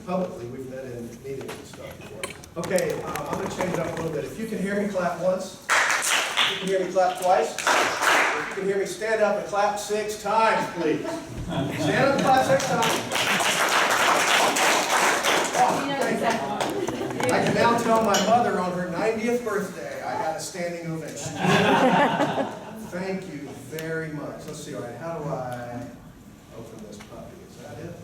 publicly. We've met in meetings and stuff before. Okay, I'm going to change it up a little bit. If you can hear me, clap once. If you can hear me, clap twice. If you can hear me, stand up and clap 6 times, please. Stand up and clap 6 times. Oh, thank you. I can now tell my mother on her 90th birthday I got a standing ovation. Thank you very much. Let's see, all right, how do I open this puppy? Is that it?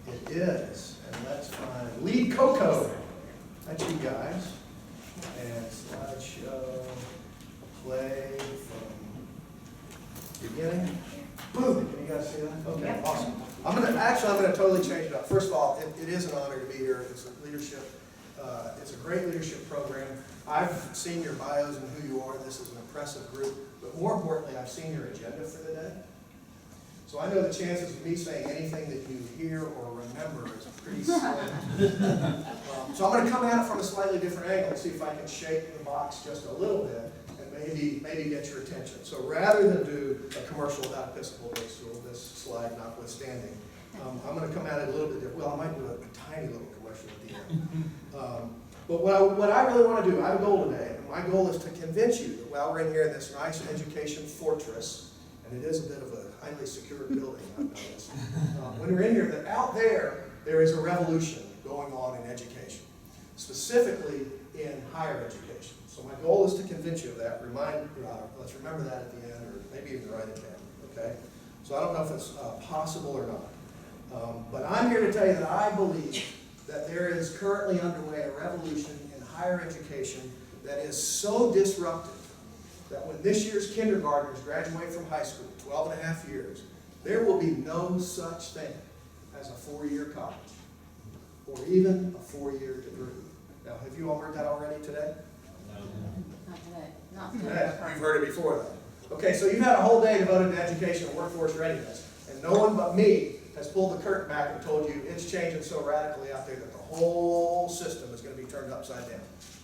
It is, and let's find LeadCoCo. That's you guys. And slideshow, play from beginning. Boom! Can you guys see that? Okay, yep. Awesome. I'm gonna totally change it up. First of all, it is an honor to be here. It's a leadership. It's a great leadership program. I've seen your bios and who you are. This is an impressive group. But more importantly, I've seen your agenda for the day. So I know the chances of me saying anything that you hear or remember is pretty slim. So I'm going to come at it from a slightly different angle and see if I can shake the box just a little bit and maybe get your attention. So rather than do a commercial about Episcopal-based school, this slide notwithstanding, I'm going to come at it a little bit different. Well, I might do a tiny little commercial at the end. But what I really want to do, I have a goal today, and my goal is to convince you that while we're in here in this nice education fortress, and it is a bit of a highly secured building, I've noticed, when we're in here, that out there is a revolution going on in education, specifically in higher education. So my goal is to convince you of that. Let's remember that at the end, or maybe even write it down, okay? So I don't know if it's possible or not. But I'm here to tell you that I believe that there is currently underway a revolution in higher education that is so disruptive that when this year's kindergartners graduate from high school, 12 and a half years, there will be no such thing as a 4-year college or even a 4-year degree. Now, have you all heard that already today? No. Not today. Not today. You've heard it before, though. Okay, so you've had a whole day devoted to education and workforce readiness, and no one but me has pulled the curtain back and told you it's changing so radically out there that the whole system is going to be turned upside down.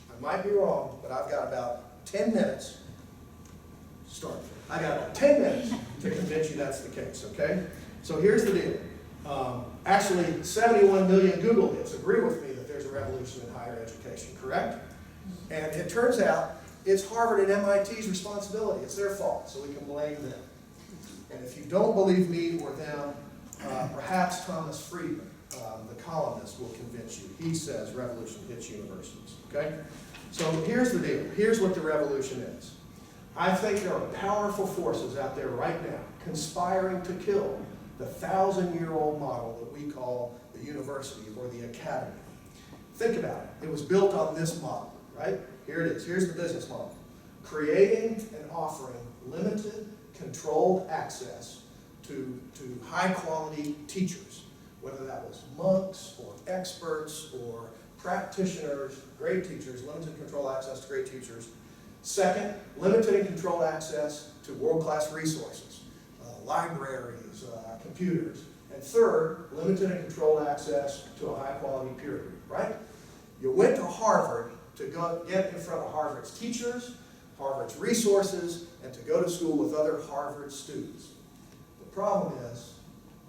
I might be wrong, but I've got about 10 minutes. I got about 10 minutes to convince you that's the case, okay? So here's the deal. Actually, 71 million Google hits agree with me that there's a revolution in higher education, correct? And it turns out it's Harvard and MIT's responsibility. It's their fault, so we can blame them. And if you don't believe me or them, perhaps Thomas Friedman, the columnist, will convince you. He says revolution hits universities, okay? So here's the deal. Here's what the revolution is. I think there are powerful forces out there right now conspiring to kill the 1,000-year-old model that we call the university or the academy. Think about it. It was built on this model, right? Here it is. Here's the business model. Creating and offering limited, controlled access to high-quality teachers, whether that was monks or experts or practitioners, great teachers, limited controlled access to great teachers. Second, limited and controlled access to world-class resources, libraries, computers. And third, limited and controlled access to a high-quality peer group, right? You went to Harvard to go get in front of Harvard's teachers, Harvard's resources, and to go to school with other Harvard students. The problem is,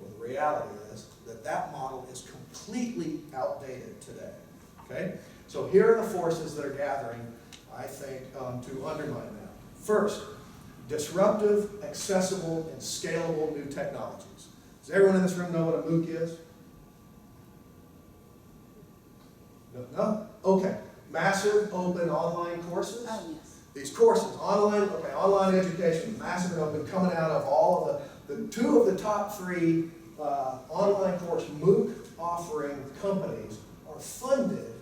or the reality is, that model is completely outdated today, okay? So here are the forces that are gathering, I think, to undermine that. First, disruptive, accessible, and scalable new technologies. Does everyone in this room know what a MOOC is? No? Okay. Massive, open, online courses. Oh, yes. These courses, online education, massive and open, coming out of all of the 2 of the top 3 online course MOOC offering companies are funded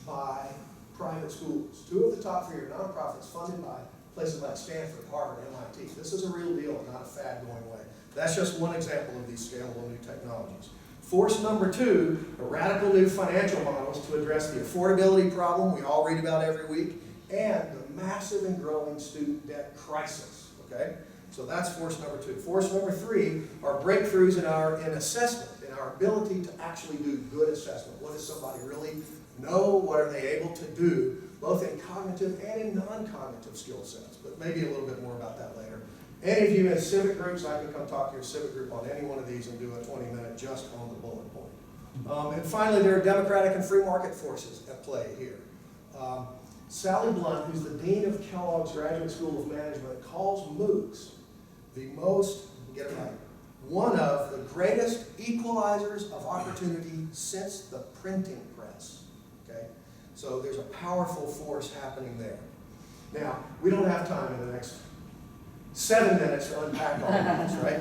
by private schools. 2 of the top 3 are nonprofits funded by places like Stanford, Harvard, MIT. This is a real deal and not a fad going away. That's just one example of these scalable new technologies. Force number 2 are radical new financial models to address the affordability problem we all read about every week and the massive and growing student debt crisis, okay? So that's force number 2. Force number 3 are breakthroughs in assessment, in our ability to actually do good assessment. What does somebody really know? What are they able to do, both in cognitive and in non-cognitive skill sets? But maybe a little bit more about that later. Any of you in civic groups, I can come talk to your civic group on any one of these and do a 20-minute just on the bullet point. And finally, there are democratic and free market forces at play here. Sally Blunt, who's the Dean of Kellogg's Graduate School of Management, calls MOOCs the most, get it right, one of the greatest equalizers of opportunity since the printing press. Okay? So there's a powerful force happening there. Now, we don't have time in the next 7 minutes to unpack all of this, right?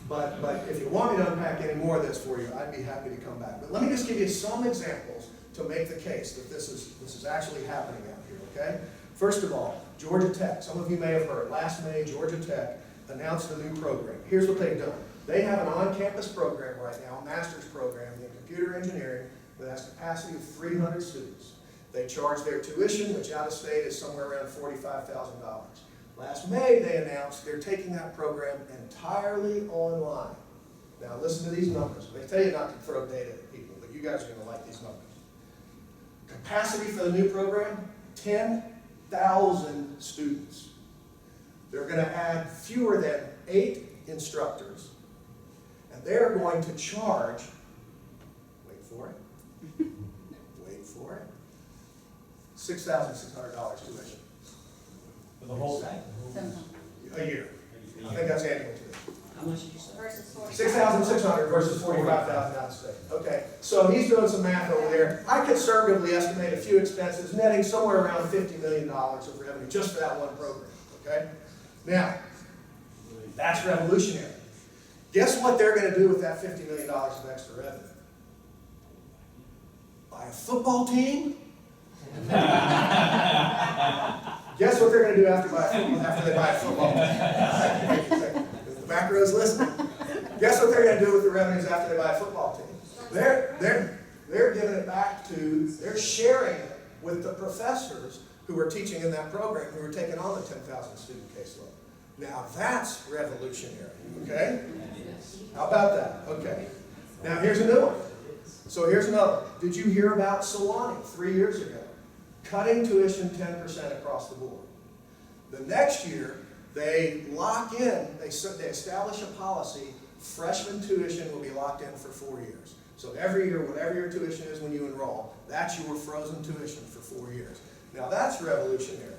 But if you want me to unpack any more of this for you, I'd be happy to come back. But let me just give you some examples to make the case that this is actually happening out here, okay? First of all, Georgia Tech. Some of you may have heard. Last May, Georgia Tech announced a new program. Here's what they've done. They have an on-campus program right now, a master's program in computer engineering that has a capacity of 300 students. They charge their tuition, which out of state is somewhere around $45,000. Last May, they announced they're taking that program entirely online. Now, listen to these numbers. They tell you not to throw data at people, but you guys are going to like these numbers. Capacity for the new program, 10,000 students. They're going to add fewer than 8 instructors, and they're going to charge, wait for it, $6,600 tuition. For the whole thing? A year. I think that's annual tuition. How much did you say? Versus 6,600 versus 45,000 out of state. Okay, so he's doing some math over there. I conservatively estimate a few expenses, netting somewhere around $50 million of revenue just for that one program. Okay? Now, that's revolutionary. Guess what they're going to do with that $50 million of extra revenue? Buy a football team? Guess what they're going to do after they buy a football team? The back row's listening. Guess what they're going to do with the revenues after they buy a football team? They're giving it back to, they're sharing it with the professors who are teaching in that program, who are taking on the 10,000 student caseload. Now that's revolutionary, okay? How about that? Okay. Now here's a new one. So here's another. Did you hear about Solani 3 years ago? Cutting tuition 10% across the board. The next year, they lock in, they establish a policy, freshman tuition will be locked in for 4 years. So every year, whatever your tuition is when you enroll, that's your frozen tuition for 4 years. Now that's revolutionary.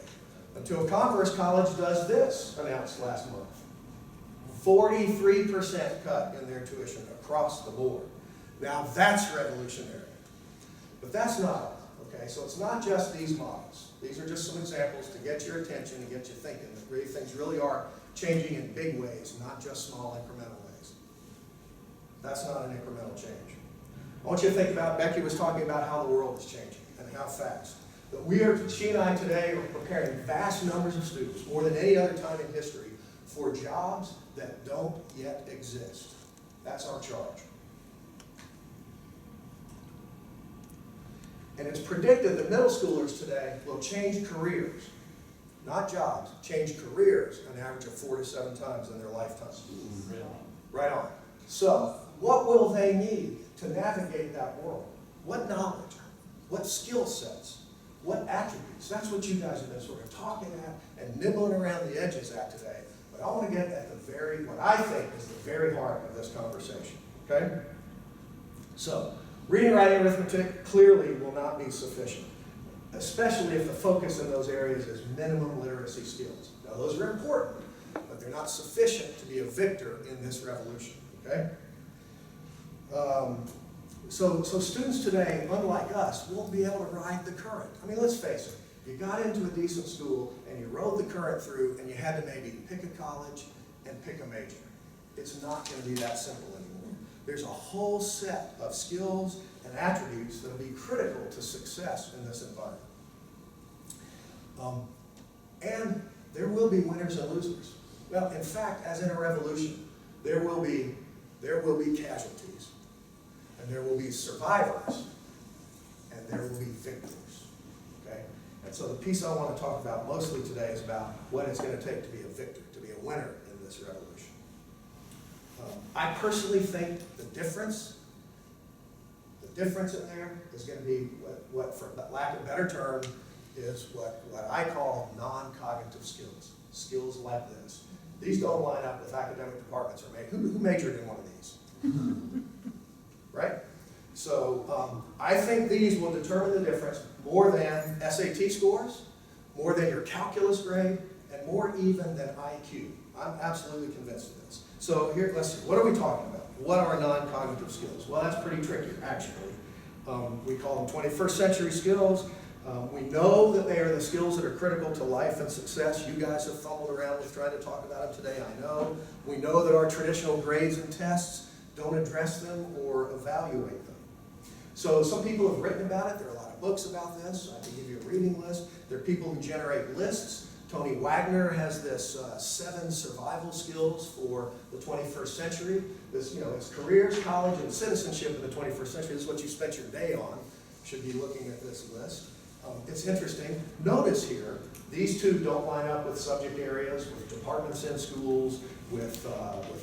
Until Converse College does this, announced last month. 43% cut in their tuition across the board. Now that's revolutionary. But that's not all, okay? So it's not just these models. These are just some examples to get your attention and get you thinking that things really are changing in big ways, not just small incremental ways. That's not an incremental change. I want you to think about, Becky was talking about how the world is changing and how fast. That she and I today are preparing vast numbers of students, more than any other time in history, for jobs that don't yet exist. That's our charge. And it's predicted that middle schoolers today will change careers, not jobs, change careers an average of 4 to 7 times in their lifetime. Really? Right on. So, what will they need to navigate that world? What knowledge? What skill sets? What attributes? That's what you guys have been sort of talking at and nibbling around the edges at today. But I want to get at what I think is the very heart of this conversation. Okay? So, reading, writing, arithmetic clearly will not be sufficient, especially if the focus in those areas is minimum literacy skills. Now, those are important, but they're not sufficient to be a victor in this revolution. Okay? So students today, unlike us, won't be able to ride the current. I mean, let's face it. You got into a decent school and you rode the current through and you had to maybe pick a college and pick a major. It's not going to be that simple anymore. There's a whole set of skills and attributes that will be critical to success in this environment. And there will be winners and losers. Well, in fact, as in a revolution, there will be casualties, and there will be survivors, and there will be victors. Okay? And so the piece I want to talk about mostly today is about what it's going to take to be a victor, to be a winner in this revolution. I personally think the difference in there is going to be what for lack of a better term, is what I call non-cognitive skills. Skills like this. These don't line up with academic departments or who majored in one of these? Right? So I think these will determine the difference more than SAT scores, more than your calculus grade, and more even than IQ. I'm absolutely convinced of this. So here, let's see, what are we talking about? What are non-cognitive skills? Well, that's pretty tricky, actually. We call them 21st century skills. We know that they are the skills that are critical to life and success. You guys have fumbled around with trying to talk about them today, I know. We know that our traditional grades and tests don't address them or evaluate them. So some people have written about it. There are a lot of books about this. I can give you a reading list. There are people who generate lists. Tony Wagner has this 7 survival skills for the 21st century. This, it's careers, college, and citizenship in the 21st century. This is what you spent your day on. Should be looking at this list. It's interesting. Notice here, these two don't line up with subject areas, with departments in schools, with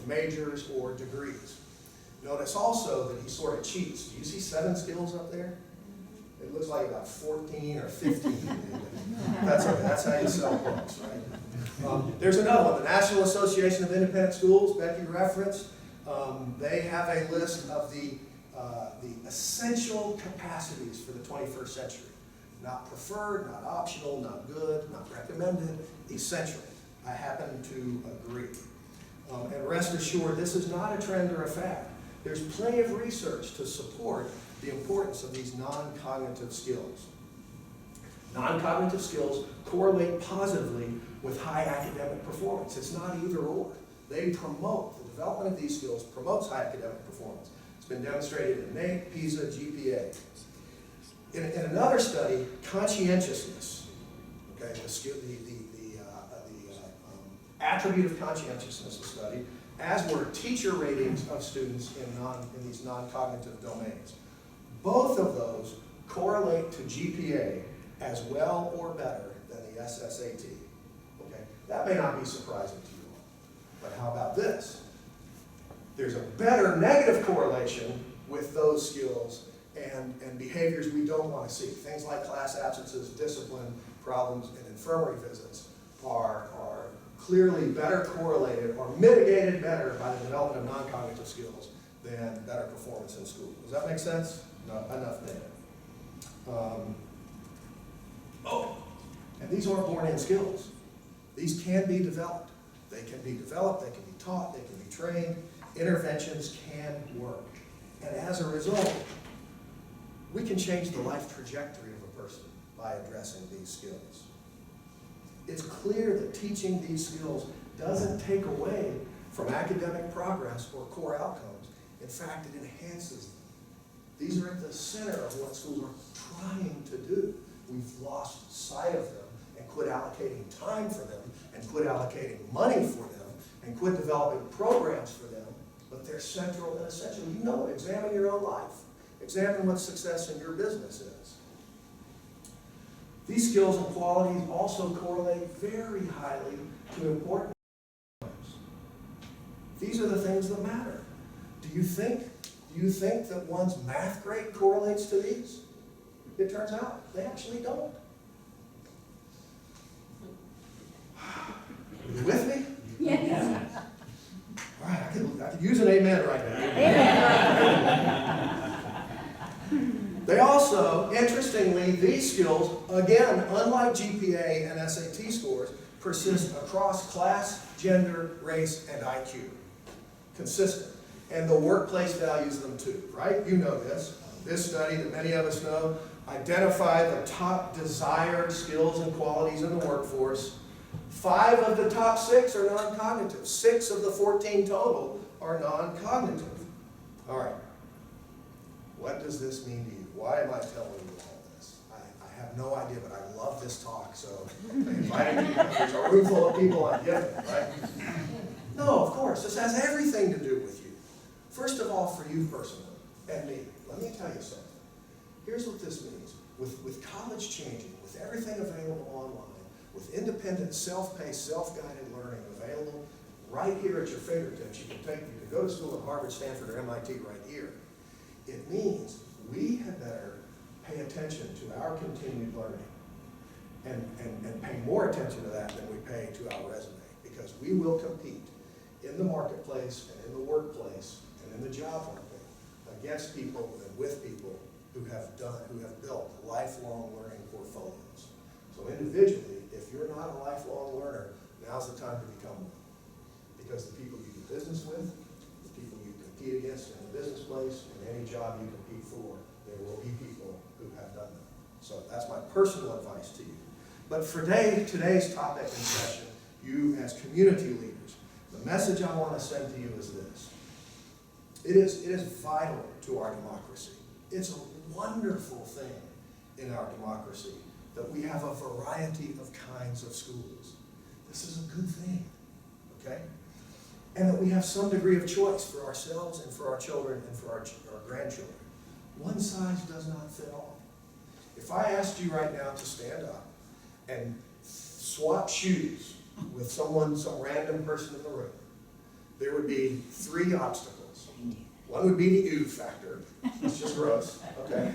majors or degrees. Notice also that he sort of cheats. Do you see 7 skills up there? It looks like about 14 or 15. That's okay. That's how you sell books, right? There's another one, the National Association of Independent Schools, Becky referenced. They have a list of the essential capacities for the 21st century. Not preferred, not optional, not good, not recommended, essential. I happen to agree. And rest assured, this is not a trend or a fad. There's plenty of research to support the importance of these non-cognitive skills. Non-cognitive skills correlate positively with high academic performance. It's not either or. They promote, the development of these skills promotes high academic performance. It's been demonstrated in NAEP, PISA, GPA. In another study, conscientiousness, okay, the attribute of conscientiousness was studied, as were teacher ratings of students in these non-cognitive domains. Both of those correlate to GPA as well or better than the SSAT. Okay, that may not be surprising to you all, but how about this? There's a better negative correlation with those skills and behaviors we don't want to see. Things like class absences, discipline problems, and infirmary visits are clearly better correlated or mitigated better by the development of non-cognitive skills than better performance in school. Does that make sense? No, enough data. And these aren't born-in skills. These can be developed. They can be developed, they can be taught, they can be trained. Interventions can work. And as a result, we can change the life trajectory of a person by addressing these skills. It's clear that teaching these skills doesn't take away from academic progress or core outcomes. In fact, it enhances them. These are at the center of what schools are trying to do. We've lost sight of them and quit allocating time for them and quit allocating money for them and quit developing programs for them, but they're central and essential. You know it. Examine your own life. Examine what success in your business is. These skills and qualities also correlate very highly to important outcomes. These are the things that matter. Do you think that one's math grade correlates to these? It turns out they actually don't. Are you with me? Yes. All right, I could use an amen right now. They also, interestingly, these skills, again, unlike GPA and SAT scores, persist across class, gender, race, and IQ. Consistent. And the workplace values them too, right? You know this. This study that many of us know identified the top desired skills and qualities in the workforce. 5 of the top 6 are non-cognitive. 6 of the 14 total are non-cognitive. All right. What does this mean to you? Why am I telling you all this? I have no idea, but I love this talk, so I invited you. There's a room full of people I'm giving it, right? No, of course. This has everything to do with you. First of all, for you personally, and me, let me tell you something. Here's what this means. With college changing, with everything available online, with independent, self-paced, self-guided learning available right here at your fingertips, you can go to school at Harvard, Stanford, or MIT right here. It means we had better pay attention to our continued learning and pay more attention to that than we pay to our resume, because we will compete in the marketplace and in the workplace and in the job market against people and with people who have built lifelong learning portfolios. So individually, if you're not a lifelong learner, now's the time to become one. Because the people you do business with, the people you compete against in the business place, in any job you compete for, there will be people who have done that. So that's my personal advice to you. But for today's topic and session, you as community leaders, the message I want to send to you is this. It is vital to our democracy. It's a wonderful thing in our democracy that we have a variety of kinds of schools. This is a good thing, okay? And that we have some degree of choice for ourselves and for our children and for our grandchildren. One size does not fit all. If I asked you right now to stand up and swap shoes with some random person in the room, there would be 3 obstacles. One would be the ew factor. It's just gross, okay?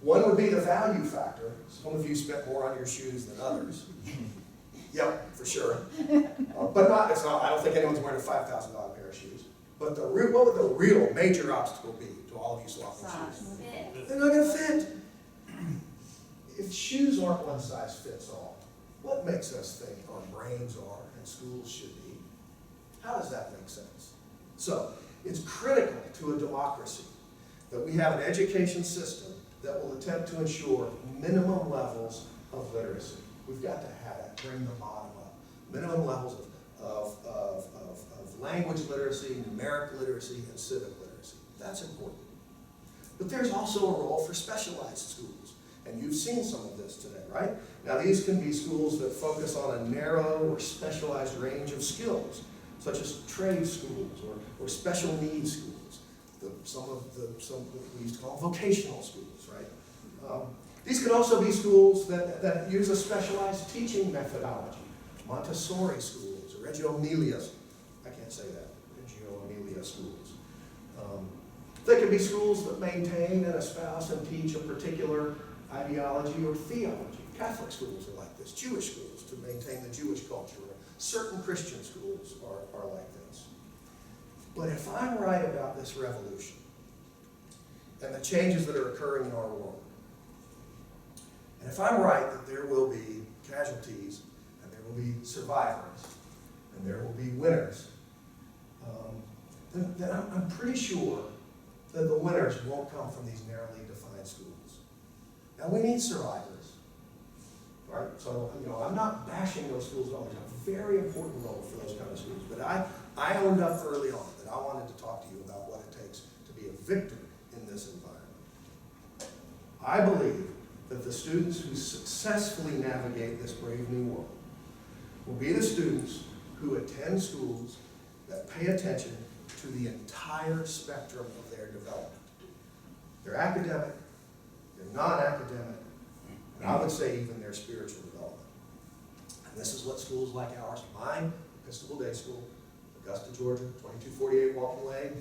One would be the value factor. Some of you spent more on your shoes than others. Yep, for sure. But I don't think anyone's wearing a $5,000 pair of shoes. But what would the real major obstacle be to all of you swapping shoes? They're not going to fit. If shoes aren't one size fits all, what makes us think our brains are and schools should be? How does that make sense? So, it's critical to a democracy that we have an education system that will attempt to ensure minimum levels of literacy. We've got to have that, bring the bottom up. Minimum levels of language literacy, numeric literacy, and civic literacy. That's important. But there's also a role for specialized schools. And you've seen some of this today, right? Now these can be schools that focus on a narrow or specialized range of skills, such as trade schools or special needs schools. We used to call them vocational schools, right? These could also be schools that use a specialized teaching methodology. Montessori schools, or Reggio Emilia, I can't say that, Reggio Emilia schools. They could be schools that maintain and espouse and teach a particular ideology or theology. Catholic schools are like this, Jewish schools to maintain the Jewish culture. Certain Christian schools are like this. But if I'm right about this revolution and the changes that are occurring in our world, and if I'm right that there will be casualties and there will be survivors and there will be winners, then I'm pretty sure that the winners won't come from these narrowly defined schools. Now we need survivors, right? So, I'm not bashing those schools at all. There's a very important role for those kind of schools. But I owned up early on that I wanted to talk to you about what it takes to be a victor in this environment. I believe that the students who successfully navigate this brave new world will be the students who attend schools that pay attention to the entire spectrum of their development. They're academic, they're non-academic, and I would say even their spiritual development. And this is what schools like ours, mine, Episcopal Day School, Augusta, Georgia, 2248 Walton Lane,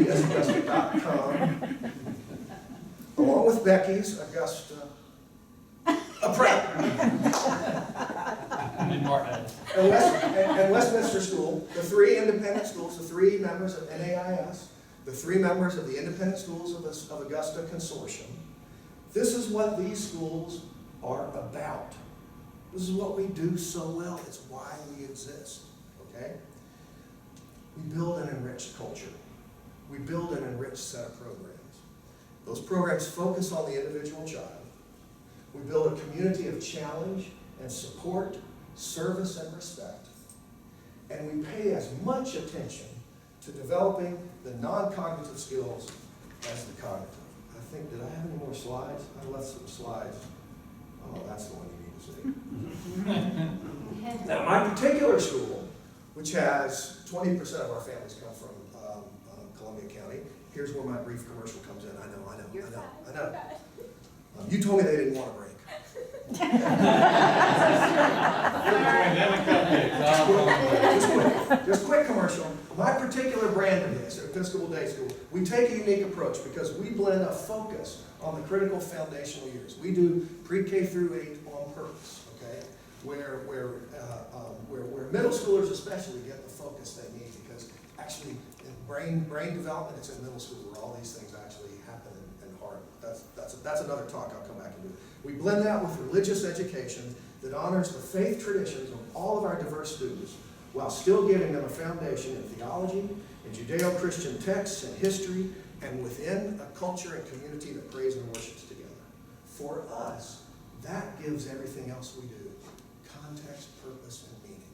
EBSAugusta.com, along with Becky's, Augusta, a prep. And Westminster School, the 3 independent schools, the 3 members of NAIS, the 3 members of the Independent Schools of Augusta Consortium. This is what these schools are about. This is what we do so well. It's why we exist, okay? We build an enriched culture. We build an enriched set of programs. Those programs focus on the individual child. We build a community of challenge and support, service and respect. And we pay as much attention to developing the non-cognitive skills as the cognitive. I think, did I have any more slides? I left some slides. Oh, that's the one you need to see. Now, my particular school, which has 20% of our families come from Columbia County, here's where my brief commercial comes in. I know. You told me they didn't want a break. Just quick commercial. My particular brand of this at Episcopal Day School, we take a unique approach because we blend a focus on the critical foundational years. We do pre-K through 8 on purpose, okay? Where middle schoolers especially get the focus they need because actually in brain development, it's in middle school where all these things actually happen in heart. That's another talk I'll come back and do. We blend that with religious education that honors the faith traditions of all of our diverse students while still giving them a foundation in theology, in Judeo-Christian texts and history, and within a culture and community that prays and worships together. For us, that gives everything else we do context, purpose, and meaning.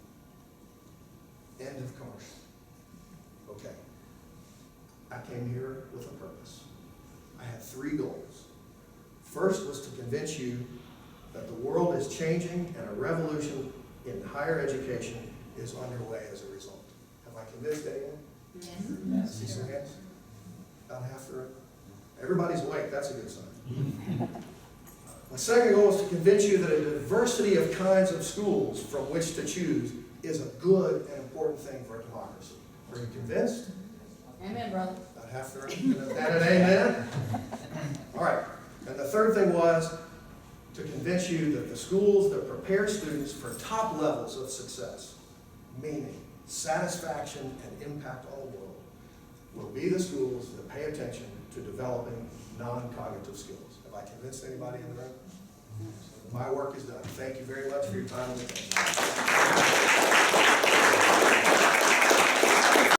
End of commercial. Okay. I came here with a purpose. I had 3 goals. First was to convince you that the world is changing and a revolution in higher education is underway as a result. Have I convinced anyone? Yes. See some hands? About half the room. Everybody's awake, that's a good sign. My second goal is to convince you that a diversity of kinds of schools from which to choose is a good and important thing for a democracy. Are you convinced? Amen, brother. About half the room. And an amen? All right. And the third thing was to convince you that the schools that prepare students for top levels of success, meaning, satisfaction, and impact on the world, will be the schools that pay attention to developing non-cognitive skills. Have I convinced anybody in the room? My work is done. Thank you very much for your time and attention.